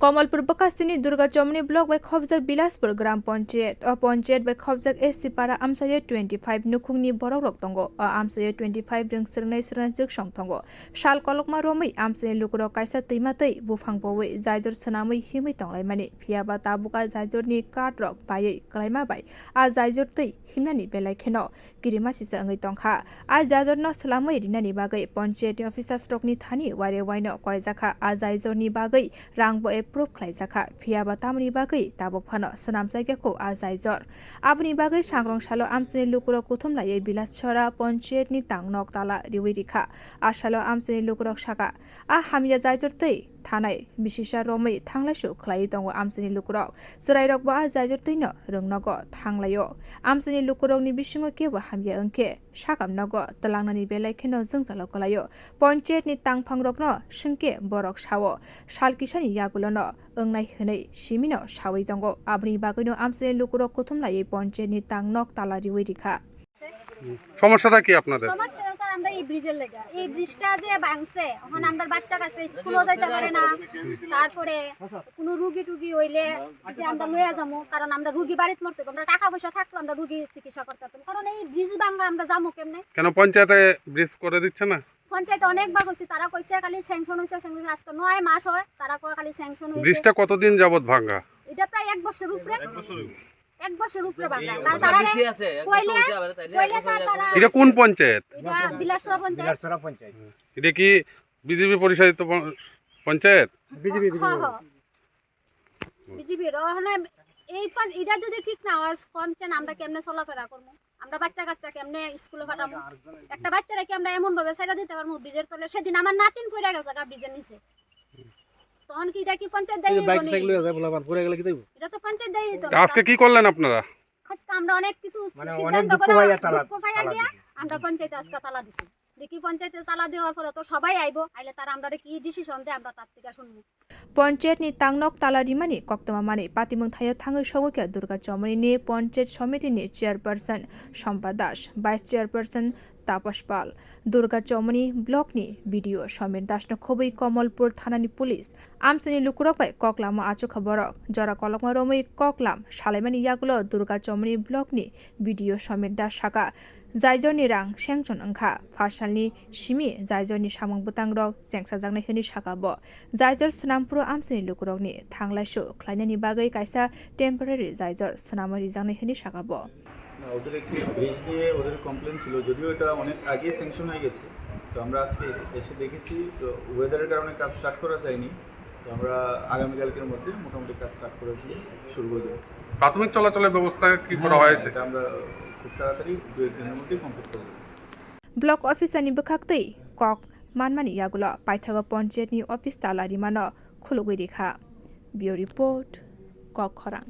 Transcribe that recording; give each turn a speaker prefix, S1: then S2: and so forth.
S1: कमलपुर बकास्तिनी दुर्गा चमनी ब्लॉक बाय खबजाक बिलासपुर ग्राम पंचायत पंचायत बाय खबजाक एससी पारा amchaini 25 नुखुंगनि बरक रक tongo amchaini 25 रिं सिरनाय सिरनायजों सं tongo साल kolokma रोमै amchaini lukorog kaisa तैमातै बुफांबोवै जायजर सनामै हिमै तंलायमानि phiyabha tabokआ जायजरनि काट रक बायै क्लाइमा बाय आ जायजर तै हिमनानि बेलायखेनो गिरिमासिसा अंगै तंखा आ जायजरनो सलामै रिनानि बागै पंचायत अफिसार्स रकनि थानि वारे वाइनो कयजाखा आ जायजरनि बागै रांबो proof खालायजाखा phiyabha tamni bagwi tabok phano swnam jaigako a jaijor abni bagwi sangrong salo amchaini lukorog kuthumlai Bilashpur Panchayat ni tangnok tala riwi rikha a salo amchaini lukorog saka a hamya jaijor tei thanai bisisa romai thanglaisu khlai tongo amchaini lukorog srairok ba a jaijor teino rungnogo thanglayo amchaini lukorog ni bisingo kebo hamya wngkha sakamnogo tlangnani belaikheno jungjalok kalayo Panchayat ni tangphang rokno singke borok sawo salkisani yagulo no ongnai hwnai simino sawi tongo abni bagwino amchaini lukorog kuthumlai Panchayat ni tangnok tala riwi rikha
S2: সমস্যাটা কি আপনাদের?
S3: সমস্যাটা sir আমরা এই ব্রিজের লাগা এই ব্রিজটা যে ভাঙছে এখন আমরা বাচ্চা কাছে স্কুলও যাইতে পারে না তারপরে কোনো রোগী হইলে যে আমরা লইয়া যাবো কারণ আমরা রোগী বাড়িতে মরতে আমরা টাকা পয়সা থাকলে আমরা রোগী চিকিৎসা করতে পারতাম কারণ এই ব্রিজ ভাঙা আমরা যাবো কেমনে
S2: কেন পঞ্চায়েতে ব্রিজ করে দিচ্ছে না?
S3: পঞ্চায়েতে অনেকবার বলছি তারা কইছে খালি স্যাংশন হইছে আজকে 9 মাস হয় তারা কয় খালি স্যাংশন হইছে
S2: ব্রিজটা কতদিন যাবত ভাঙা?
S3: এটা প্রায় 1 বছর উপরে 1 বছর উপরে ভাঙা তারা কইলে স্যার তারা
S2: এটা কোন পঞ্চায়েত?
S3: এটা বিলাসপুর পঞ্চায়েত
S2: এটা কি বিজেপি পরিচালিত পঞ্চায়েত?
S3: বিজেপি রহনে এই এটা যদি ঠিক না হয় কোনছেন আমরা কেমনে চলাফেরা করব আমরা বাচ্চা কাচ্চা কেমনে স্কুলে পাঠাবো একটা বাচ্চারা কি আমরা এমন ভাবে ছাইড়া দিতে পারবো ব্রিজের তলে সেদিন আমার নাতিন পড়ে গেছে গা ব্রিজের নিচে তখন কি এটা কি পঞ্চায়েত দায়ী হবে বাইক সাইকেল হয়ে যায় বলাবার পড়ে গেলে কি দেব এটা তো পঞ্চায়েত দায়ী তো
S2: আজকে কি করলেন আপনারা?
S3: আজকে আমরা অনেক কিছু সিদ্ধান্ত করে কোফায়া গিয়া আমরা পঞ্চায়েতে আজকে তালা দিছি দেখি পঞ্চায়েতে তালা দেওয়ার পরে তো সবাই আইবো আইলে তারা আমরা কি ডিসিশন দেয় আমরা তার থেকে শুনবো
S1: पंचायत नि तांगनक ताला रिमानि कक्तमा माने पातिमंग थायो थाङै सगोके दुर्गा चमनी नि पंचायत समिति नि chairperson Sampa Das vice chairperson Tapas Pal Durga Chowmuhani block नि बीडीओ समीर दास न खोबै कमलपुर थानानि police amchaini lukorog bai koklam आचो खबरक जरा kolokma रोमै koklam सालाइमानि yagulo दुर्गा चमनी ब्लॉक नि बीडीओ समीर दास साका जायजरनि रां सेंसन wngkha फासालनि सिमि जायजरनि सामं बुतांग्रग जेंसाजांनाय हनि साकाबो जायजर स्नामपुर amchaini lukorogनि थांलायसु ख्लायनायनि बागै कायसा टेम्परारि जायजर स्नामरि जांनाय हनि साकाबो
S4: ওদের একটি ব্রিজ নিয়ে ওদের কমপ্লেন ছিল যদিও এটা অনেক আগে স্যাংশন হয়ে গেছে তো আমরা আজকে এসে দেখেছি তো ওয়েদারের কারণে কাজ স্টার্ট করা যায়নি তো আমরা আগামীকালকের মধ্যে মোটামুটি কাজ স্টার্ট করেছি শুরু করে দেব
S2: প্রাথমিক চলাচলের ব্যবস্থা কি করা হয়েছে?
S4: এটা আমরা খুব তাড়াতাড়ি 2-1 দিনের মধ্যে কমপ্লিট করে দেব
S1: ब्लॉक अफिसारनि बखाक्तै कक मानमानि yagulo पाइथागा पंचायतनि अफिस ताला रिमानो खुलुगै रेखा बियो रिपोर्ट कक खरां।